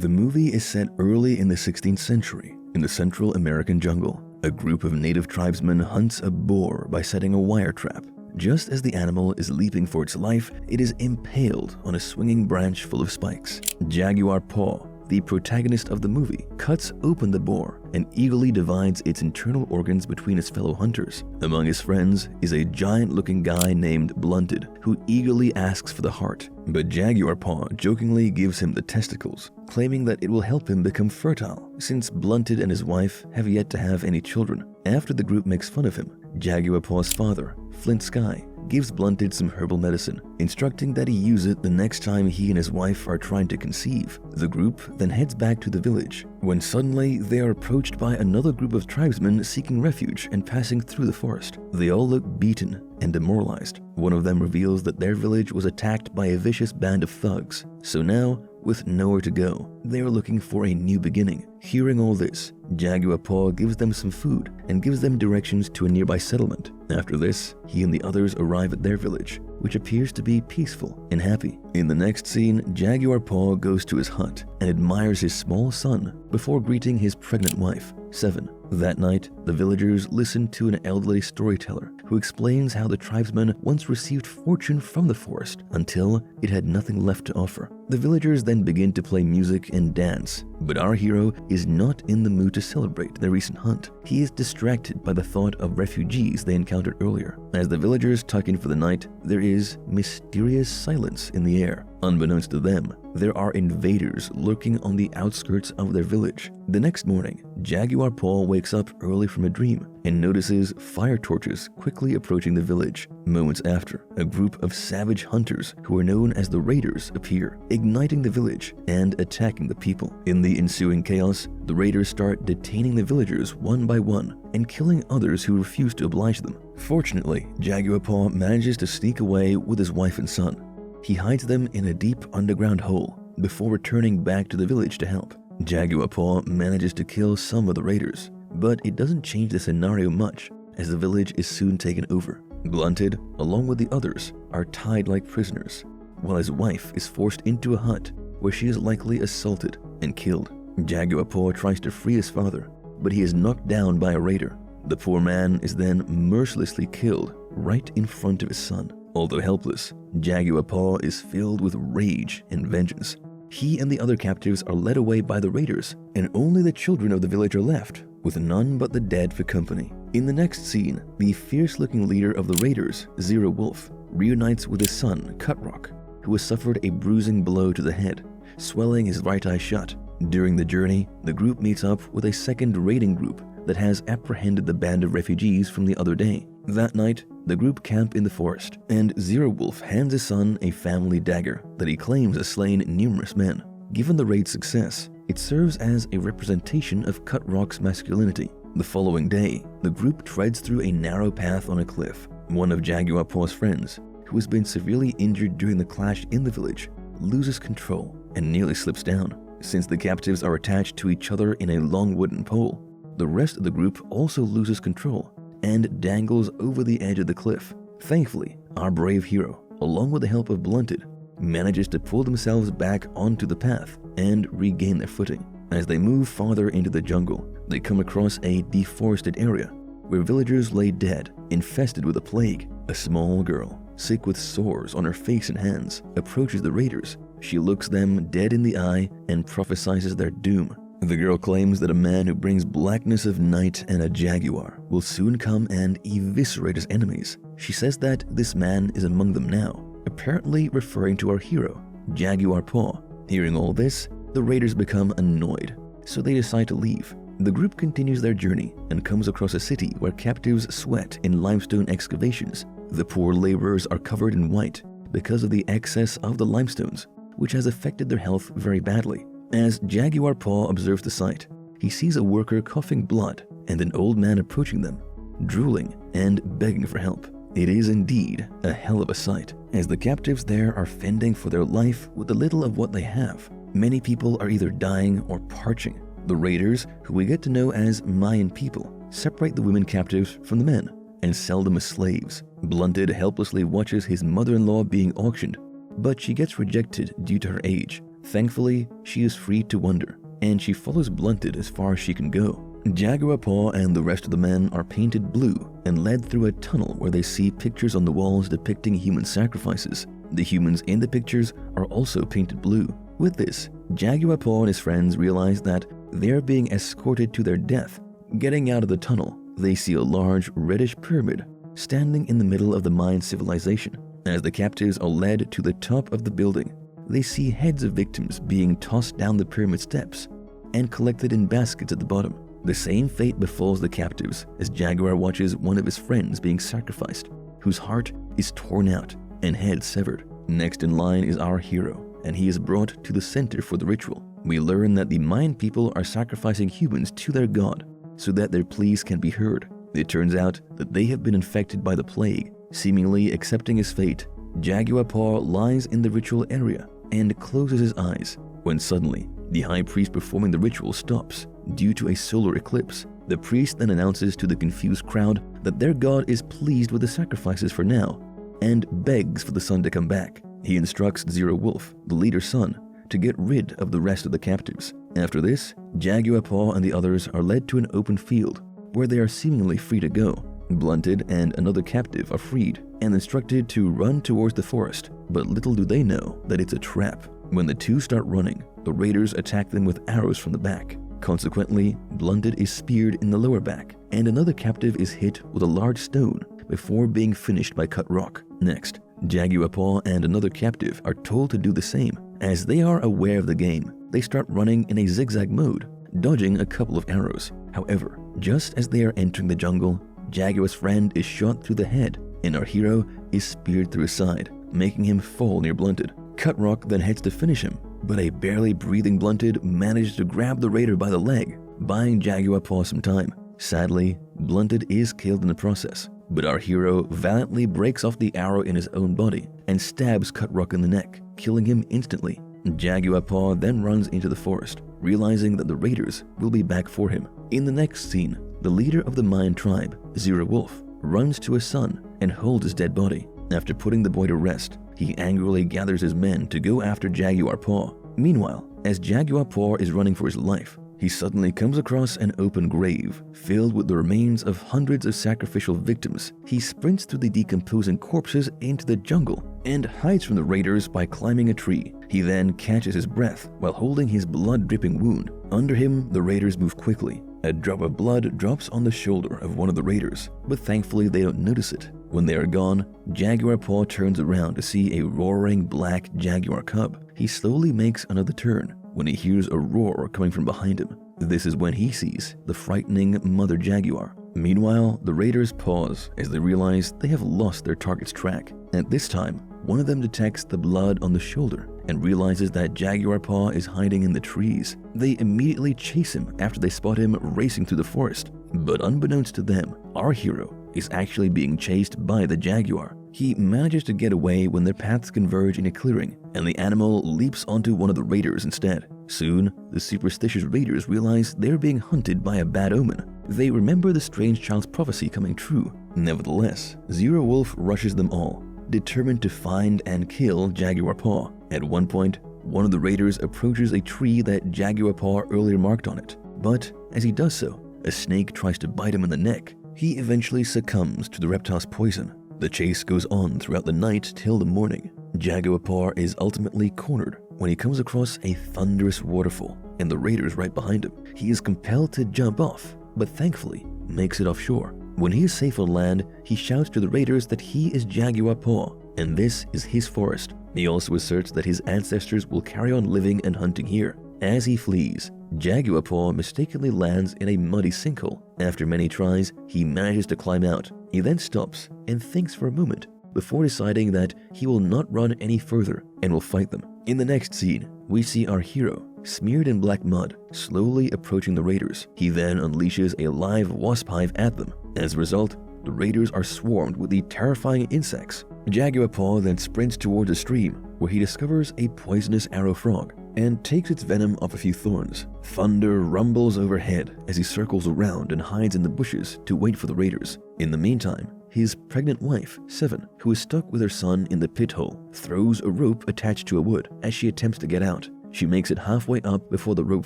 The movie is set early in the 16th century in the Central American jungle. A group of native tribesmen hunts a boar by setting a wire trap. Just as the animal is leaping for its life, it is impaled on a swinging branch full of spikes. Jaguar Paw, the protagonist of the movie, cuts open the boar and eagerly divides its internal organs between his fellow hunters. Among his friends is a giant-looking guy named Blunted, who eagerly asks for the heart, but Jaguar Paw jokingly gives him the testicles, claiming that it will help him become fertile, since Blunted and his wife have yet to have any children. After the group makes fun of him, Jaguar Paw's father, Flint Sky, gives Blunted some herbal medicine, instructing that he use it the next time he and his wife are trying to conceive. The group then heads back to the village, when suddenly they are approached by another group of tribesmen seeking refuge and passing through the forest. They all look beaten and demoralized. One of them reveals that their village was attacked by a vicious band of thugs, so now, with nowhere to go, they are looking for a new beginning. Hearing all this, Jaguar Paw gives them some food and gives them directions to a nearby settlement. After this, he and the others arrive at their village, which appears to be peaceful and happy. In the next scene, Jaguar Paw goes to his hut and admires his small son before greeting his pregnant wife, Seven. That night, the villagers listen to an elderly storyteller who explains how the tribesmen once received fortune from the forest until it had nothing left to offer. The villagers then begin to play music and dance, but our hero is not in the mood to celebrate the recent hunt. He is distracted by the thought of refugees they encountered earlier. As the villagers tuck in for the night, there is mysterious silence in the air. Unbeknownst to them, there are invaders lurking on the outskirts of their village. The next morning, Jaguar Paw wakes up early from a dream and notices fire torches quickly approaching the village. Moments after, a group of savage hunters who are known as the Raiders appear, igniting the village and attacking the people. In the ensuing chaos, the Raiders start detaining the villagers one by one and killing others who refuse to oblige them. Fortunately, Jaguar Paw manages to sneak away with his wife and son. He hides them in a deep underground hole before returning back to the village to help. Jaguar Paw manages to kill some of the raiders, but it doesn't change the scenario much, as the village is soon taken over. Blunted, along with the others, are tied like prisoners, while his wife is forced into a hut where she is likely assaulted and killed. Jaguar Paw tries to free his father, but he is knocked down by a raider. The poor man is then mercilessly killed right in front of his son. Although helpless, Jaguar Paw is filled with rage and vengeance. He and the other captives are led away by the raiders, and only the children of the village are left, with none but the dead for company. In the next scene, the fierce-looking leader of the raiders, Zero Wolf, reunites with his son, Cutrock, who has suffered a bruising blow to the head, swelling his right eye shut. During the journey, the group meets up with a second raiding group that has apprehended the band of refugees from the other day. That night, the group camp in the forest, and Zero Wolf hands his son a family dagger that he claims has slain numerous men. Given the raid's success, it serves as a representation of Cutrock's masculinity. The following day, the group treads through a narrow path on a cliff. One of Jaguar Paw's friends, who has been severely injured during the clash in the village, loses control and nearly slips down. Since the captives are attached to each other in a long wooden pole, the rest of the group also loses control and dangles over the edge of the cliff. Thankfully, our brave hero, along with the help of Blunted, manages to pull themselves back onto the path and regain their footing. As they move farther into the jungle, they come across a deforested area where villagers lay dead, infested with a plague. A small girl, sick with sores on her face and hands, approaches the raiders. She looks them dead in the eye and prophesies their doom. The girl claims that a man who brings blackness of night and a jaguar will soon come and eviscerate his enemies. She says that this man is among them now, apparently referring to our hero, Jaguar Paw. Hearing all this, the raiders become annoyed, so they decide to leave. The group continues their journey and comes across a city where captives sweat in limestone excavations. The poor laborers are covered in white because of the excess of the limestones, which has affected their health very badly. As Jaguar Paw observes the sight, he sees a worker coughing blood and an old man approaching them, drooling and begging for help. It is indeed a hell of a sight, as the captives there are fending for their life with the little of what they have. Many people are either dying or parching. The raiders, who we get to know as Mayan people, separate the women captives from the men and sell them as slaves. Blunted helplessly watches his mother-in-law being auctioned, but she gets rejected due to her age. Thankfully, she is free to wander, and she follows Blunted as far as she can go. Jaguar Paw and the rest of the men are painted blue and led through a tunnel where they see pictures on the walls depicting human sacrifices. The humans in the pictures are also painted blue. With this, Jaguar Paw and his friends realize that they're being escorted to their death. Getting out of the tunnel, they see a large reddish pyramid standing in the middle of the Mayan civilization. As the captives are led to the top of the building, they see heads of victims being tossed down the pyramid steps and collected in baskets at the bottom. The same fate befalls the captives as Jaguar watches one of his friends being sacrificed, whose heart is torn out and head severed. Next in line is our hero, and he is brought to the center for the ritual. We learn that the Mayan people are sacrificing humans to their god so that their pleas can be heard. It turns out that they have been infected by the plague. Seemingly accepting his fate, Jaguar Paw lies in the ritual area and closes his eyes when suddenly the high priest performing the ritual stops due to a solar eclipse. The priest then announces to the confused crowd that their god is pleased with the sacrifices for now and begs for the sun to come back. He instructs Zero Wolf, the leader's son, to get rid of the rest of the captives. After this, Jaguar Paw and the others are led to an open field where they are seemingly free to go. Blunted and another captive are freed and instructed to run towards the forest, but little do they know that it's a trap. When the two start running, the raiders attack them with arrows from the back. Consequently, Blunted is speared in the lower back, and another captive is hit with a large stone before being finished by Cut Rock. Next, Jaguar Paw and another captive are told to do the same. As they are aware of the game, they start running in a zigzag mode, dodging a couple of arrows. However, just as they are entering the jungle, Jaguar's friend is shot through the head, and our hero is speared through his side, making him fall near Blunted. Cut Rock then heads to finish him, but a barely breathing Blunted manages to grab the raider by the leg, buying Jaguar Paw some time. Sadly, Blunted is killed in the process, but our hero valiantly breaks off the arrow in his own body and stabs Cut Rock in the neck, killing him instantly. Jaguar Paw then runs into the forest, realizing that the raiders will be back for him. In the next scene, the leader of the Mayan tribe, Zero Wolf, runs to his son and holds his dead body. After putting the boy to rest, he angrily gathers his men to go after Jaguar Paw. Meanwhile, as Jaguar Paw is running for his life, he suddenly comes across an open grave filled with the remains of hundreds of sacrificial victims. He sprints through the decomposing corpses into the jungle and hides from the raiders by climbing a tree. He then catches his breath while holding his blood-dripping wound. Under him, the raiders move quickly. A drop of blood drops on the shoulder of one of the raiders, but thankfully they don't notice it. When they are gone, Jaguar Paw turns around to see a roaring black jaguar cub. He slowly makes another turn when he hears a roar coming from behind him. This is when he sees the frightening mother jaguar. Meanwhile, the raiders pause as they realize they have lost their target's track. At this time, one of them detects the blood on the shoulder and realizes that Jaguar Paw is hiding in the trees. They immediately chase him after they spot him racing through the forest. But unbeknownst to them, our hero is actually being chased by the jaguar. He manages to get away when their paths converge in a clearing, and the animal leaps onto one of the raiders instead. Soon, the superstitious raiders realize they're being hunted by a bad omen. They remember the strange child's prophecy coming true. Nevertheless, Zero Wolf rushes them all, determined to find and kill Jaguar Paw. At one point, one of the raiders approaches a tree that Jaguar Paw earlier marked on it, but as he does so, a snake tries to bite him in the neck. He eventually succumbs to the reptile's poison. The chase goes on throughout the night till the morning. Jaguar Paw is ultimately cornered when he comes across a thunderous waterfall and the raiders right behind him. He is compelled to jump off, but thankfully makes it offshore. When he is safe on land, he shouts to the raiders that he is Jaguar Paw and this is his forest. He also asserts that his ancestors will carry on living and hunting here. As he flees, Jaguar Paw mistakenly lands in a muddy sinkhole. After many tries, he manages to climb out. He then stops and thinks for a moment before deciding that he will not run any further and will fight them. In the next scene, we see our hero, smeared in black mud, slowly approaching the raiders. He then unleashes a live wasp hive at them. As a result, the raiders are swarmed with the terrifying insects. Jaguar Paw then sprints towards a stream where he discovers a poisonous arrow frog and takes its venom off a few thorns. Thunder rumbles overhead as he circles around and hides in the bushes to wait for the raiders. In the meantime, his pregnant wife, Seven, who is stuck with her son in the pit hole, throws a rope attached to a wood as she attempts to get out. She makes it halfway up before the rope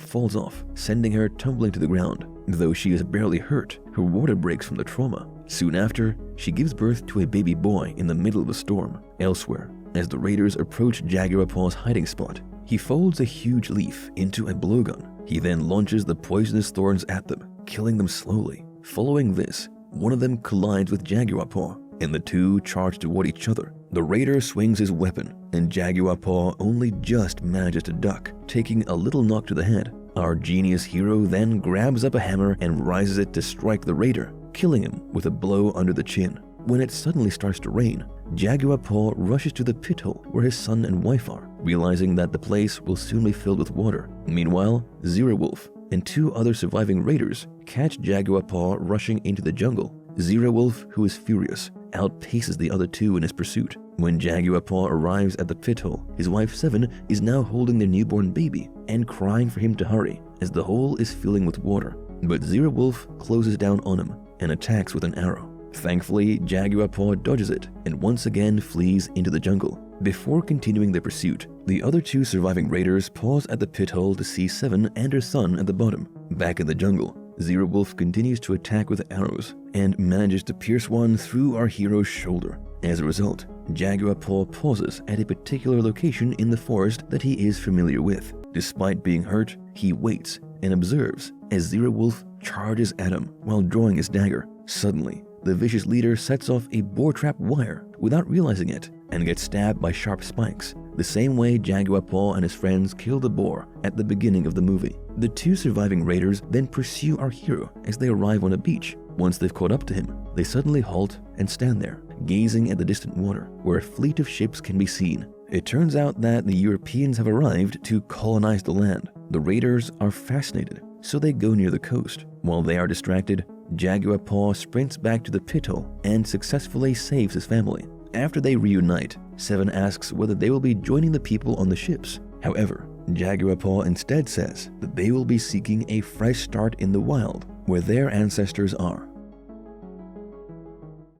falls off, sending her tumbling to the ground. Though she is barely hurt, her water breaks from the trauma. Soon after, she gives birth to a baby boy in the middle of a storm. Elsewhere, as the raiders approach Jaguar Paw's hiding spot, he folds a huge leaf into a blowgun. He then launches the poisonous thorns at them, killing them slowly. Following this, one of them collides with Jaguar Paw, and the two charge toward each other. The raider swings his weapon, and Jaguar Paw only just manages to duck, taking a little knock to the head. Our genius hero then grabs up a hammer and rises it to strike the raider, killing him with a blow under the chin. When it suddenly starts to rain, Jaguar Paw rushes to the pit hole where his son and wife are, realizing that the place will soon be filled with water. Meanwhile, Zero Wolf and two other surviving raiders catch Jaguar Paw rushing into the jungle. Zero Wolf, who is furious, outpaces the other two in his pursuit. When Jaguar Paw arrives at the pit hole, his wife Seven is now holding their newborn baby and crying for him to hurry, as the hole is filling with water. But Zero Wolf closes down on him and attacks with an arrow. Thankfully, Jaguar Paw dodges it and once again flees into the jungle. Before continuing their pursuit, the other two surviving raiders pause at the pit hole to see Seven and her son at the bottom. Back in the jungle, Zero Wolf continues to attack with arrows and manages to pierce one through our hero's shoulder. As a result, Jaguar Paw pauses at a particular location in the forest that he is familiar with. Despite being hurt, he waits and observes as Zero Wolf charges at him while drawing his dagger. Suddenly, the vicious leader sets off a boar trap wire without realizing it and gets stabbed by sharp spikes, the same way Jaguar Paw and his friends killed the boar at the beginning of the movie. The two surviving raiders then pursue our hero as they arrive on a beach. Once they've caught up to him, they suddenly halt and stand there, gazing at the distant water, where a fleet of ships can be seen. It turns out that the Europeans have arrived to colonize the land. The raiders are fascinated, so they go near the coast. While they are distracted, Jaguar Paw sprints back to the pit hole and successfully saves his family. After they reunite, Seven asks whether they will be joining the people on the ships. However, Jaguar Paw instead says that they will be seeking a fresh start in the wild, where their ancestors are.